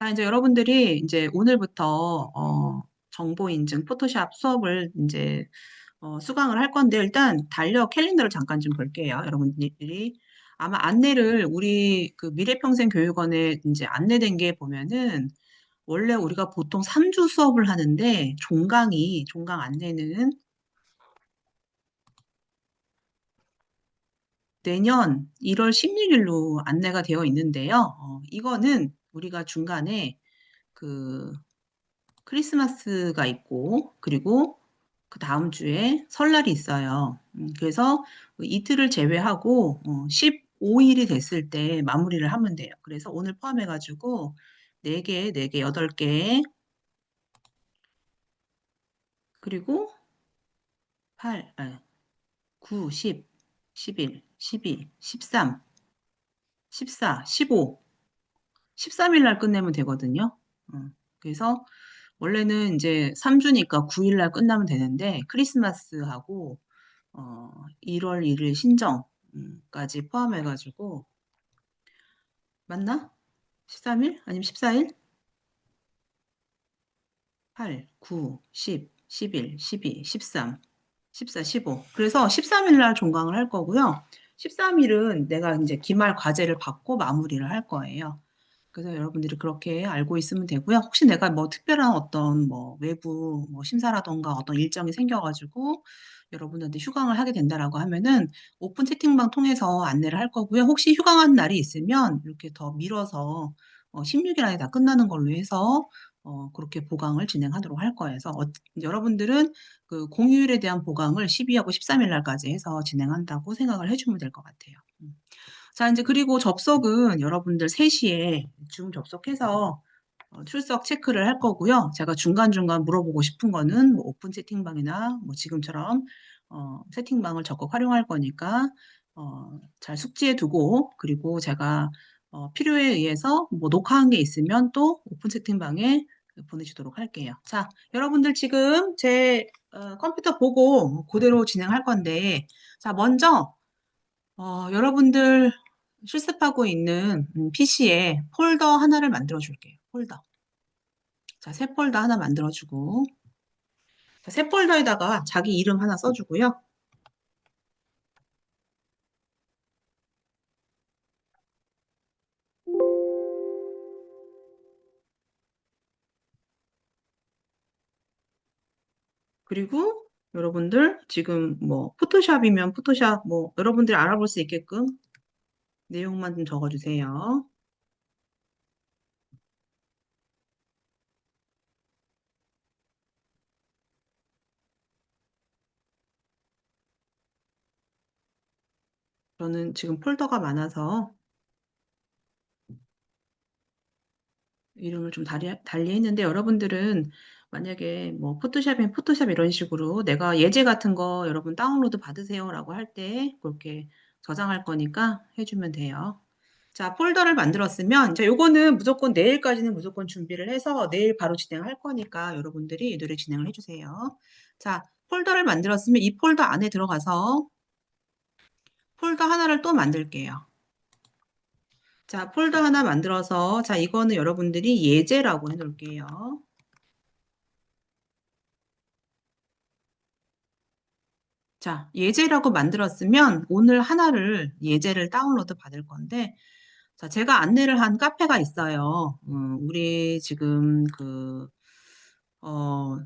자, 이제 여러분들이 이제 오늘부터 정보 인증 포토샵 수업을 이제 수강을 할 건데 일단 달력 캘린더를 잠깐 좀 볼게요. 여러분들이 아마 안내를 우리 그 미래평생교육원에 이제 안내된 게 보면은 원래 우리가 보통 3주 수업을 하는데 종강 안내는 내년 1월 16일로 안내가 되어 있는데요. 이거는 우리가 중간에 그 크리스마스가 있고, 그리고 그 다음 주에 설날이 있어요. 그래서 이틀을 제외하고 15일이 됐을 때 마무리를 하면 돼요. 그래서 오늘 포함해가지고 4개, 4개, 8개, 그리고 8, 9, 10, 11, 12, 13, 14, 15, 13일 날 끝내면 되거든요. 그래서 원래는 이제 3주니까 9일 날 끝나면 되는데 크리스마스하고 1월 1일 신정까지 포함해가지고 맞나? 13일? 아니면 14일? 8, 9, 10, 11, 12, 13, 14, 15. 그래서 13일 날 종강을 할 거고요. 13일은 내가 이제 기말 과제를 받고 마무리를 할 거예요. 그래서 여러분들이 그렇게 알고 있으면 되고요. 혹시 내가 뭐 특별한 어떤 뭐 외부 뭐 심사라던가 어떤 일정이 생겨가지고 여러분한테 휴강을 하게 된다라고 하면은 오픈 채팅방 통해서 안내를 할 거고요. 혹시 휴강한 날이 있으면 이렇게 더 미뤄서 16일 안에 다 끝나는 걸로 해서 그렇게 보강을 진행하도록 할 거예요. 그래서 여러분들은 그 공휴일에 대한 보강을 12하고 13일 날까지 해서 진행한다고 생각을 해주면 될 것 같아요. 자, 이제 그리고 접속은 여러분들 3시에 줌 접속해서 출석 체크를 할 거고요. 제가 중간중간 물어보고 싶은 거는 뭐 오픈 채팅방이나 뭐 지금처럼 채팅방을 적극 활용할 거니까 잘 숙지해 두고 그리고 제가 필요에 의해서 뭐 녹화한 게 있으면 또 오픈 채팅방에 보내주도록 할게요. 자, 여러분들 지금 제 컴퓨터 보고 그대로 진행할 건데 자, 먼저 여러분들 실습하고 있는 PC에 폴더 하나를 만들어 줄게요. 폴더. 자, 새 폴더 하나 만들어 주고, 자, 새 폴더에다가 자기 이름 하나 써주고요. 그리고 여러분들 지금 뭐 포토샵이면 포토샵 뭐 여러분들이 알아볼 수 있게끔 내용만 좀 적어주세요. 저는 지금 폴더가 많아서 이름을 좀 달리 했는데 여러분들은 만약에 뭐 포토샵이면 포토샵 이런 식으로 내가 예제 같은 거 여러분 다운로드 받으세요라고 할 때 그렇게 저장할 거니까 해주면 돼요. 자, 폴더를 만들었으면 자, 요거는 무조건 내일까지는 무조건 준비를 해서 내일 바로 진행할 거니까 여러분들이 노래 진행을 해주세요. 자, 폴더를 만들었으면 이 폴더 안에 들어가서 폴더 하나를 또 만들게요. 자, 폴더 하나 만들어서 자, 이거는 여러분들이 예제라고 해놓을게요. 자, 예제라고 만들었으면 오늘 하나를 예제를 다운로드 받을 건데, 자, 제가 안내를 한 카페가 있어요. 우리 지금 어,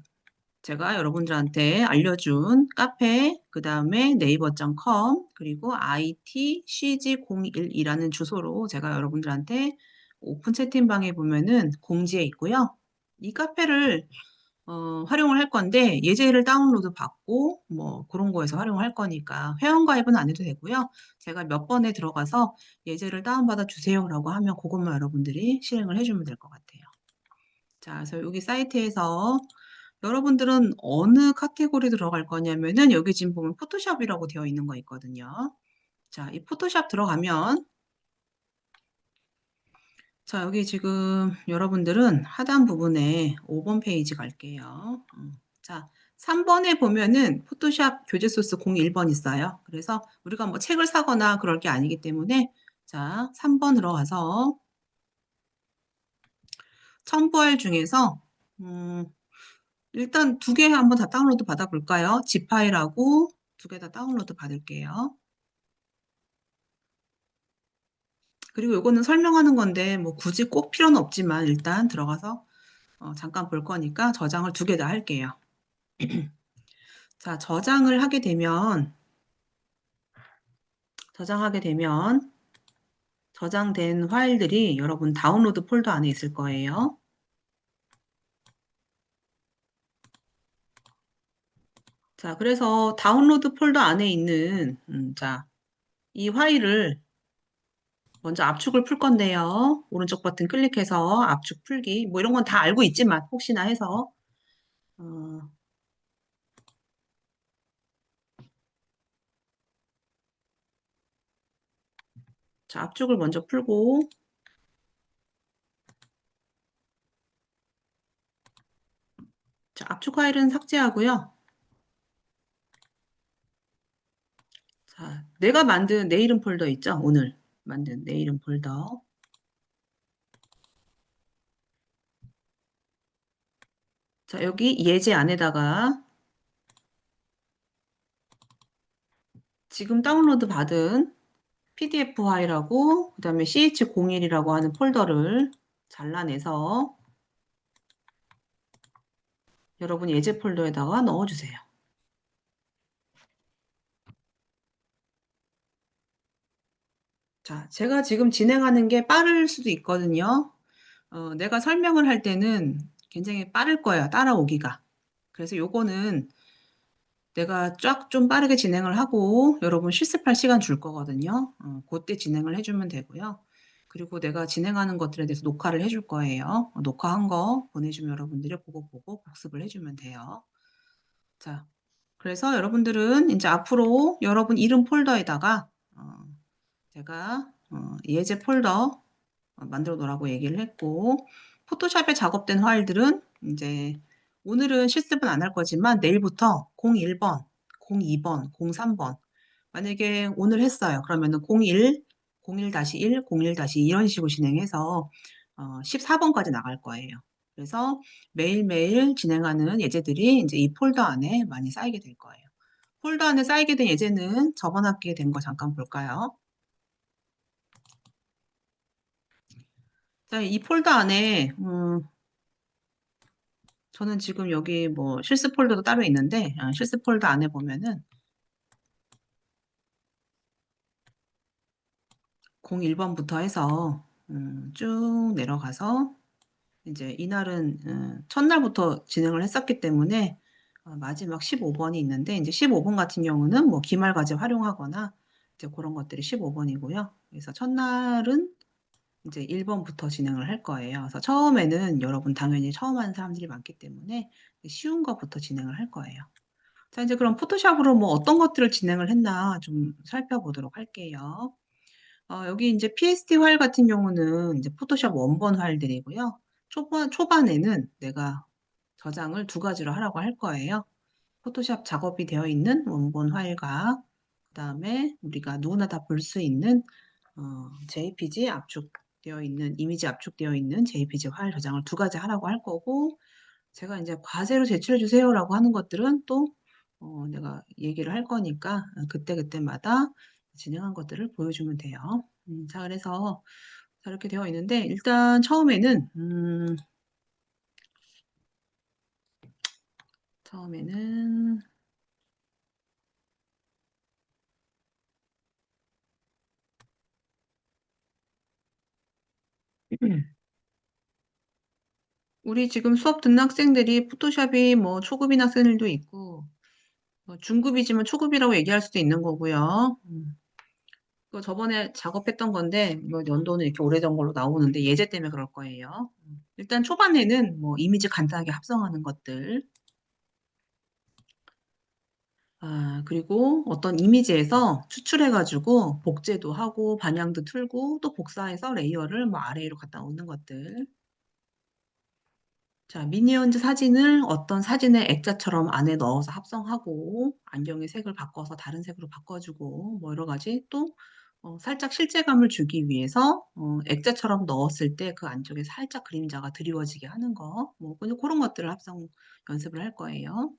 제가 여러분들한테 알려준 카페, 그 다음에 네이버.com, 그리고 itcg01이라는 주소로 제가 여러분들한테 오픈 채팅방에 보면은 공지해 있고요. 이 카페를 활용을 할 건데 예제를 다운로드 받고 뭐 그런 거에서 활용할 거니까 회원가입은 안 해도 되고요. 제가 몇 번에 들어가서 예제를 다운받아 주세요라고 하면 그것만 여러분들이 실행을 해주면 될 것 같아요. 자, 그래서 여기 사이트에서 여러분들은 어느 카테고리 들어갈 거냐면은 여기 지금 보면 포토샵이라고 되어 있는 거 있거든요. 자, 이 포토샵 들어가면 자, 여기 지금 여러분들은 하단 부분에 5번 페이지 갈게요. 자, 3번에 보면은 포토샵 교재 소스 01번 있어요. 그래서 우리가 뭐 책을 사거나 그럴 게 아니기 때문에 자, 3번 들어가서 첨부할 중에서 음, 일단 두 개 한번 다 다운로드 받아볼까요? 집 파일하고 두 개 다 다운로드 받을게요. 그리고 이거는 설명하는 건데 뭐 굳이 꼭 필요는 없지만 일단 들어가서 잠깐 볼 거니까 저장을 두 개 다 할게요. 자, 저장하게 되면 저장된 파일들이 여러분 다운로드 폴더 안에 있을 거예요. 자, 그래서 다운로드 폴더 안에 있는 자, 이 파일을 먼저 압축을 풀 건데요. 오른쪽 버튼 클릭해서 압축 풀기. 뭐 이런 건 다 알고 있지만 혹시나 해서 어, 자, 압축을 먼저 풀고 자, 압축 파일은 삭제하고요. 자, 내가 만든 내 이름 폴더 있죠? 오늘 만든 내 이름 폴더. 자, 여기 예제 안에다가 지금 다운로드 받은 PDF 파일하고 그다음에 ch01이라고 하는 폴더를 잘라내서 여러분 예제 폴더에다가 넣어주세요. 자, 제가 지금 진행하는 게 빠를 수도 있거든요. 내가 설명을 할 때는 굉장히 빠를 거예요. 따라오기가. 그래서 요거는 내가 쫙 좀 빠르게 진행을 하고 여러분 실습할 시간 줄 거거든요. 그때 진행을 해주면 되고요. 그리고 내가 진행하는 것들에 대해서 녹화를 해줄 거예요. 녹화한 거 보내주면 여러분들이 그거 보고 복습을 해주면 돼요. 자, 그래서 여러분들은 이제 앞으로 여러분 이름 폴더에다가 제가 예제 폴더 만들어 놓으라고 얘기를 했고 포토샵에 작업된 파일들은 이제 오늘은 실습은 안 할 거지만 내일부터 01번, 02번, 03번 만약에 오늘 했어요. 그러면은 01, 01-1, 01-2 이런 식으로 진행해서 14번까지 나갈 거예요. 그래서 매일매일 진행하는 예제들이 이제 이 폴더 안에 많이 쌓이게 될 거예요. 폴더 안에 쌓이게 된 예제는 저번 학기에 된 거 잠깐 볼까요? 자, 이 폴더 안에 저는 지금 여기 뭐 실습 폴더도 따로 있는데 실습 폴더 안에 보면은 01번부터 해서 쭉 내려가서 이제 이날은 첫날부터 진행을 했었기 때문에 마지막 15번이 있는데 이제 15번 같은 경우는 뭐 기말 과제 활용하거나 이제 그런 것들이 15번이고요. 그래서 첫날은 이제 1번부터 진행을 할 거예요. 그래서 처음에는 여러분 당연히 처음 하는 사람들이 많기 때문에 쉬운 것부터 진행을 할 거예요. 자, 이제 그럼 포토샵으로 뭐 어떤 것들을 진행을 했나 좀 살펴보도록 할게요. 여기 이제 PSD 파일 같은 경우는 이제 포토샵 원본 파일들이고요. 초반에는 내가 저장을 두 가지로 하라고 할 거예요. 포토샵 작업이 되어 있는 원본 파일과 그다음에 우리가 누구나 다 볼 수 있는 JPG 압축되어 있는 이미지 압축되어 있는 JPG 파일 저장을 두 가지 하라고 할 거고 제가 이제 과제로 제출해 주세요라고 하는 것들은 또 내가 얘기를 할 거니까 그때그때마다 진행한 것들을 보여주면 돼요. 자, 그래서 이렇게 되어 있는데 일단 처음에는 우리 지금 수업 듣는 학생들이 포토샵이 뭐 초급인 학생들도 있고 뭐 중급이지만 초급이라고 얘기할 수도 있는 거고요. 그거 저번에 작업했던 건데 뭐 연도는 이렇게 오래된 걸로 나오는데 예제 때문에 그럴 거예요. 일단 초반에는 뭐 이미지 간단하게 합성하는 것들 그리고 어떤 이미지에서 추출해가지고 복제도 하고 반향도 틀고 또 복사해서 레이어를 뭐 아래로 갖다 놓는 것들. 자, 미니언즈 사진을 어떤 사진의 액자처럼 안에 넣어서 합성하고 안경의 색을 바꿔서 다른 색으로 바꿔주고 뭐 여러 가지 또 살짝 실제감을 주기 위해서 액자처럼 넣었을 때 그 안쪽에 살짝 그림자가 드리워지게 하는 거, 뭐 그런 것들을 합성 연습을 할 거예요.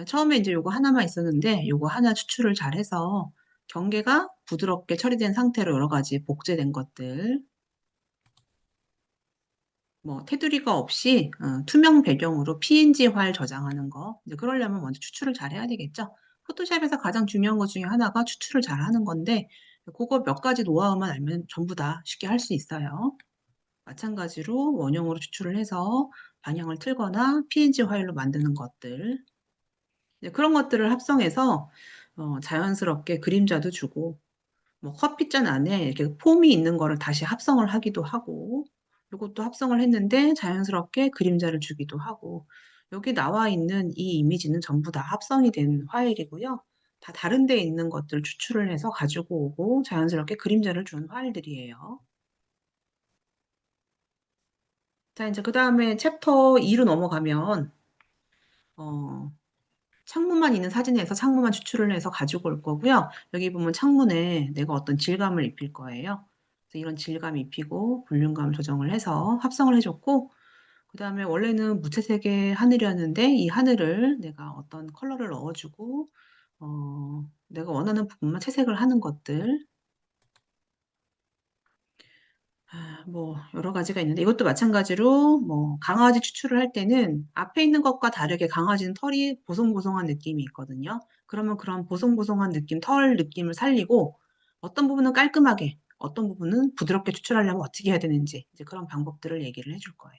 처음에 이제 요거 하나만 있었는데 요거 하나 추출을 잘 해서 경계가 부드럽게 처리된 상태로 여러 가지 복제된 것들, 뭐 테두리가 없이 투명 배경으로 PNG 파일 저장하는 거, 이제 그러려면 먼저 추출을 잘 해야 되겠죠. 포토샵에서 가장 중요한 것 중에 하나가 추출을 잘 하는 건데 그거 몇 가지 노하우만 알면 전부 다 쉽게 할 수 있어요. 마찬가지로 원형으로 추출을 해서 방향을 틀거나 PNG 파일로 만드는 것들, 이제 그런 것들을 합성해서 자연스럽게 그림자도 주고, 뭐 커피잔 안에 이렇게 폼이 있는 거를 다시 합성을 하기도 하고, 이것도 합성을 했는데 자연스럽게 그림자를 주기도 하고, 여기 나와 있는 이 이미지는 전부 다 합성이 된 파일이고요. 다 다른 데 있는 것들 추출을 해서 가지고 오고 자연스럽게 그림자를 준 파일들이에요. 자, 이제 그 다음에 챕터 2로 넘어가면, 어, 창문만 있는 사진에서 창문만 추출을 해서 가지고 올 거고요. 여기 보면 창문에 내가 어떤 질감을 입힐 거예요. 그래서 이런 질감 입히고 볼륨감 조정을 해서 합성을 해줬고, 그 다음에 원래는 무채색의 하늘이었는데 이 하늘을 내가 어떤 컬러를 넣어주고, 내가 원하는 부분만 채색을 하는 것들, 뭐 여러 가지가 있는데 이것도 마찬가지로 뭐 강아지 추출을 할 때는 앞에 있는 것과 다르게 강아지는 털이 보송보송한 느낌이 있거든요. 그러면 그런 보송보송한 느낌, 털 느낌을 살리고 어떤 부분은 깔끔하게, 어떤 부분은 부드럽게 추출하려면 어떻게 해야 되는지 이제 그런 방법들을 얘기를 해줄 거예요.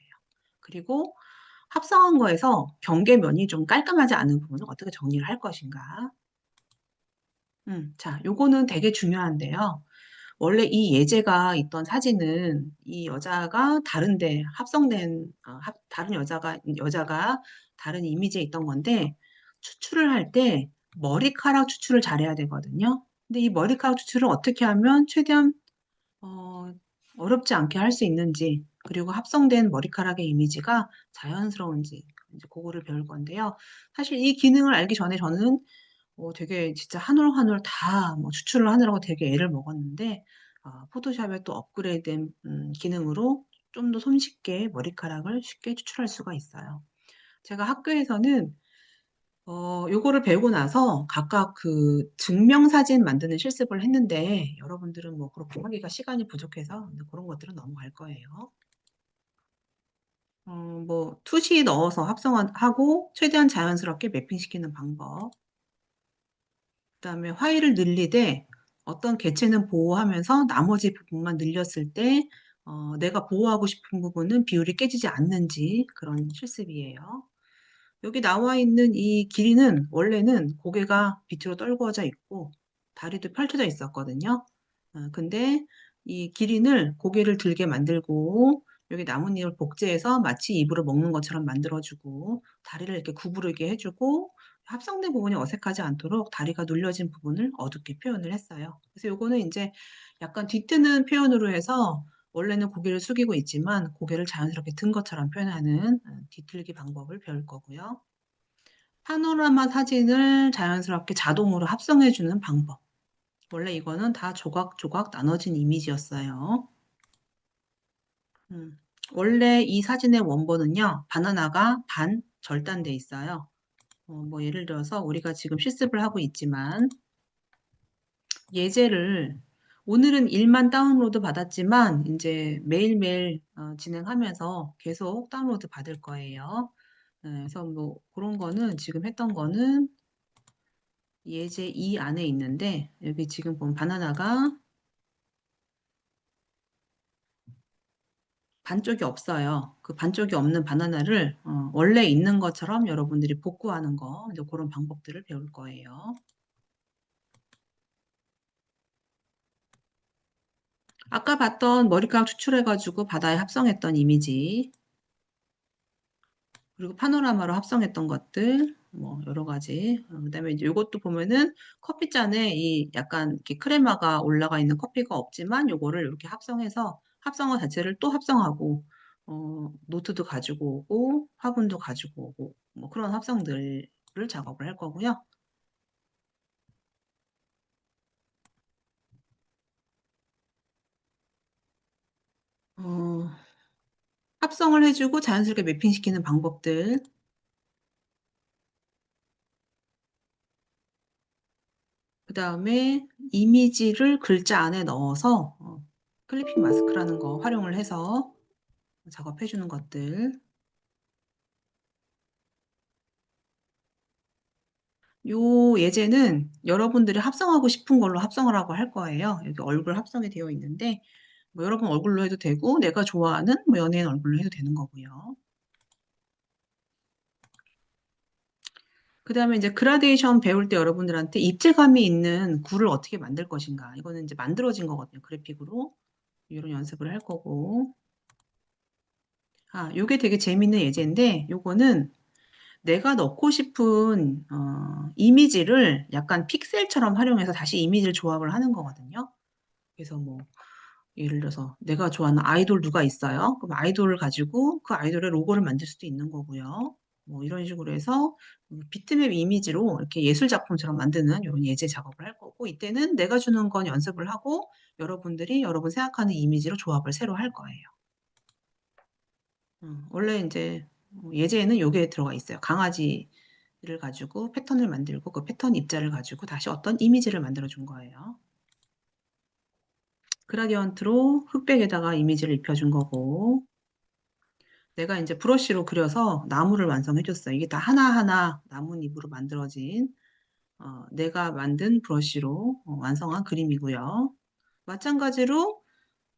그리고 합성한 거에서 경계면이 좀 깔끔하지 않은 부분을 어떻게 정리를 할 것인가. 자, 요거는 되게 중요한데요. 원래 이 예제가 있던 사진은 이 여자가 다른데 합성된 다른 여자가 다른 이미지에 있던 건데 추출을 할 때 머리카락 추출을 잘해야 되거든요. 근데 이 머리카락 추출을 어떻게 하면 최대한 어, 어렵지 않게 할 수 있는지 그리고 합성된 머리카락의 이미지가 자연스러운지 이제 그거를 배울 건데요. 사실 이 기능을 알기 전에 저는 되게 진짜 한올 한올 다 뭐 추출을 하느라고 되게 애를 먹었는데, 포토샵에 또 업그레이드된 기능으로 좀 더 손쉽게 머리카락을 쉽게 추출할 수가 있어요. 제가 학교에서는 요거를 배우고 나서 각각 그 증명사진 만드는 실습을 했는데, 여러분들은 뭐 그렇게 하기가 시간이 부족해서 그런 것들은 넘어갈 거예요. 뭐 투시 넣어서 합성하고 최대한 자연스럽게 매핑시키는 방법. 그다음에 화일을 늘리되 어떤 개체는 보호하면서 나머지 부분만 늘렸을 때 내가 보호하고 싶은 부분은 비율이 깨지지 않는지 그런 실습이에요. 여기 나와 있는 이 길이는 원래는 고개가 밑으로 떨구어져 있고 다리도 펼쳐져 있었거든요. 근데 이 기린을 고개를 들게 만들고 여기 나뭇잎을 복제해서 마치 입으로 먹는 것처럼 만들어주고 다리를 이렇게 구부르게 해주고 합성된 부분이 어색하지 않도록 다리가 눌려진 부분을 어둡게 표현을 했어요. 그래서 요거는 이제 약간 뒤트는 표현으로 해서 원래는 고개를 숙이고 있지만 고개를 자연스럽게 든 것처럼 표현하는 뒤틀기 방법을 배울 거고요. 파노라마 사진을 자연스럽게 자동으로 합성해주는 방법. 원래 이거는 다 조각조각 나눠진 이미지였어요. 음, 원래 이 사진의 원본은요, 바나나가 반 절단돼 있어요. 뭐 예를 들어서 우리가 지금 실습을 하고 있지만 예제를 오늘은 1만 다운로드 받았지만 이제 매일매일 진행하면서 계속 다운로드 받을 거예요. 그래서 뭐 그런 거는 지금 했던 거는 예제 2 안에 있는데 여기 지금 보면 바나나가 반쪽이 없어요. 그 반쪽이 없는 바나나를 원래 있는 것처럼 여러분들이 복구하는 거 이제 그런 방법들을 배울 거예요. 아까 봤던 머리카락 추출해가지고 바다에 합성했던 이미지 그리고 파노라마로 합성했던 것들 뭐 여러 가지 그다음에 이제 이것도 보면은 커피잔에 이 약간 이렇게 크레마가 올라가 있는 커피가 없지만 요거를 이렇게 합성해서 합성어 자체를 또 합성하고 노트도 가지고 오고 화분도 가지고 오고 뭐 그런 합성들을 작업을 할 거고요. 합성을 해주고 자연스럽게 매핑시키는 방법들. 그 다음에 이미지를 글자 안에 넣어서 클리핑 마스크라는 거 활용을 해서 작업해주는 것들. 요 예제는 여러분들이 합성하고 싶은 걸로 합성을 하고 할 거예요. 여기 얼굴 합성이 되어 있는데 뭐 여러분 얼굴로 해도 되고 내가 좋아하는 뭐 연예인 얼굴로 해도 되는 거고요. 그 다음에 이제 그라데이션 배울 때 여러분들한테 입체감이 있는 굴을 어떻게 만들 것인가. 이거는 이제 만들어진 거거든요. 그래픽으로. 이런 연습을 할 거고. 요게 되게 재밌는 예제인데 요거는 내가 넣고 싶은 이미지를 약간 픽셀처럼 활용해서 다시 이미지를 조합을 하는 거거든요. 그래서 뭐 예를 들어서 내가 좋아하는 아이돌 누가 있어요? 그럼 아이돌을 가지고 그 아이돌의 로고를 만들 수도 있는 거고요. 뭐 이런 식으로 해서 비트맵 이미지로 이렇게 예술 작품처럼 만드는 이런 예제 작업을 할 거고 이때는 내가 주는 건 연습을 하고 여러분들이 여러분 생각하는 이미지로 조합을 새로 할 거예요. 원래 이제 예제에는 요게 들어가 있어요. 강아지를 가지고 패턴을 만들고 그 패턴 입자를 가지고 다시 어떤 이미지를 만들어 준 거예요. 그라디언트로 흑백에다가 이미지를 입혀준 거고 내가 이제 브러쉬로 그려서 나무를 완성해 줬어요. 이게 다 하나하나 나뭇잎으로 만들어진 내가 만든 브러쉬로 완성한 그림이고요. 마찬가지로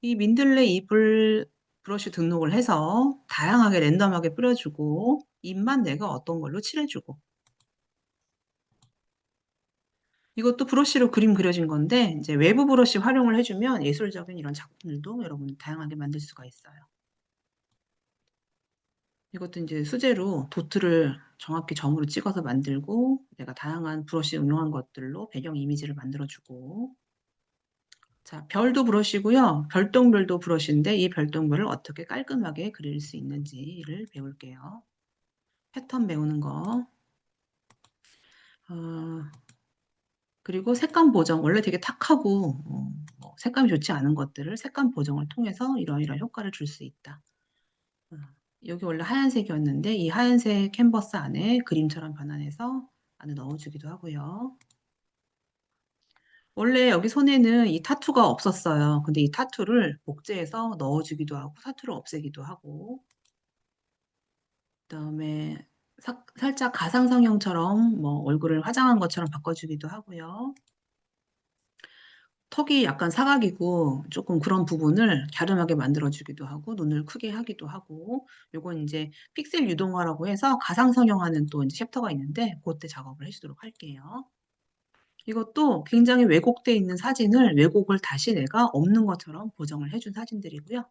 이 민들레 잎을 브러쉬 등록을 해서 다양하게 랜덤하게 뿌려주고 잎만 내가 어떤 걸로 칠해주고 이것도 브러쉬로 그림 그려진 건데 이제 외부 브러쉬 활용을 해주면 예술적인 이런 작품들도 여러분 다양하게 만들 수가 있어요. 이것도 이제 수제로 도트를 정확히 점으로 찍어서 만들고 내가 다양한 브러쉬 응용한 것들로 배경 이미지를 만들어주고 자, 별도 브러쉬고요. 별똥별도 브러쉬인데 이 별똥별을 어떻게 깔끔하게 그릴 수 있는지를 배울게요. 패턴 배우는 거. 그리고 색감 보정. 원래 되게 탁하고 뭐 색감이 좋지 않은 것들을 색감 보정을 통해서 이러이러한 효과를 줄 수 있다. 여기 원래 하얀색이었는데 이 하얀색 캔버스 안에 그림처럼 변환해서 안에 넣어주기도 하고요. 원래 여기 손에는 이 타투가 없었어요. 근데 이 타투를 복제해서 넣어주기도 하고 타투를 없애기도 하고 그다음에 살짝 가상 성형처럼 뭐 얼굴을 화장한 것처럼 바꿔주기도 하고요. 턱이 약간 사각이고 조금 그런 부분을 갸름하게 만들어주기도 하고 눈을 크게 하기도 하고 요건 이제 픽셀 유동화라고 해서 가상 성형하는 또 이제 챕터가 있는데 그때 작업을 해주도록 할게요. 이것도 굉장히 왜곡돼 있는 사진을 왜곡을 다시 내가 없는 것처럼 보정을 해준 사진들이고요.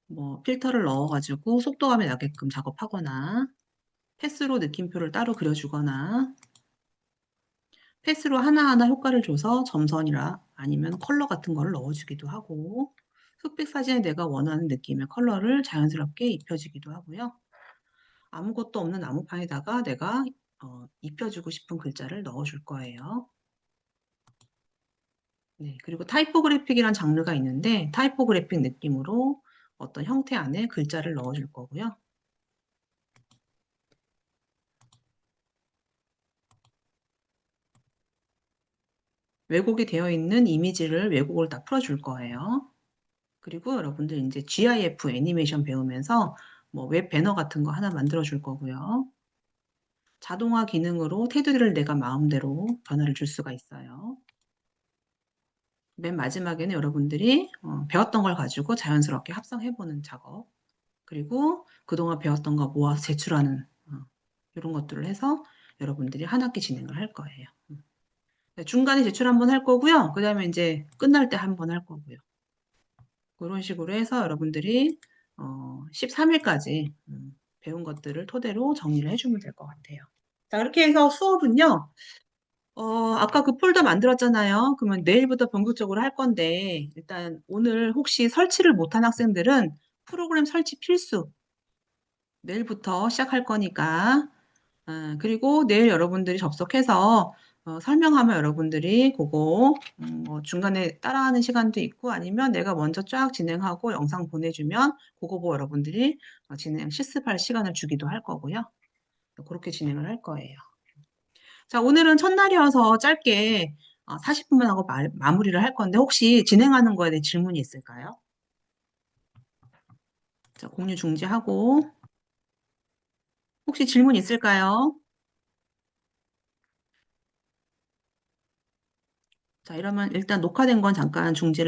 뭐 필터를 넣어가지고 속도감이 나게끔 작업하거나 패스로 느낌표를 따로 그려주거나 패스로 하나하나 효과를 줘서 점선이라 아니면 컬러 같은 거를 넣어주기도 하고 흑백 사진에 내가 원하는 느낌의 컬러를 자연스럽게 입혀주기도 하고요. 아무것도 없는 나무판에다가 내가 입혀주고 싶은 글자를 넣어줄 거예요. 네, 그리고 타이포그래픽이란 장르가 있는데 타이포그래픽 느낌으로 어떤 형태 안에 글자를 넣어줄 거고요. 왜곡이 되어 있는 이미지를 왜곡을 다 풀어줄 거예요. 그리고 여러분들 이제 GIF 애니메이션 배우면서 뭐 웹 배너 같은 거 하나 만들어 줄 거고요. 자동화 기능으로 테두리를 내가 마음대로 변화를 줄 수가 있어요. 맨 마지막에는 여러분들이 배웠던 걸 가지고 자연스럽게 합성해보는 작업. 그리고 그동안 배웠던 거 모아서 제출하는 이런 것들을 해서 여러분들이 한 학기 진행을 할 거예요. 네, 중간에 제출 한번 할 거고요. 그 다음에 이제 끝날 때 한번 할 거고요. 그런 식으로 해서 여러분들이 13일까지 배운 것들을 토대로 정리를 해주면 될 것 같아요. 자, 이렇게 해서 수업은요. 아까 그 폴더 만들었잖아요. 그러면 내일부터 본격적으로 할 건데 일단 오늘 혹시 설치를 못한 학생들은 프로그램 설치 필수. 내일부터 시작할 거니까 그리고 내일 여러분들이 접속해서 설명하면 여러분들이 그거 뭐 중간에 따라하는 시간도 있고 아니면 내가 먼저 쫙 진행하고 영상 보내주면 그거 보고 여러분들이 진행 실습할 시간을 주기도 할 거고요. 그렇게 진행을 할 거예요. 자, 오늘은 첫날이어서 짧게 40분만 하고 마무리를 할 건데 혹시 진행하는 거에 대해 질문이 있을까요? 자, 공유 중지하고 혹시 질문 있을까요? 자, 이러면 일단 녹화된 건 잠깐 중지를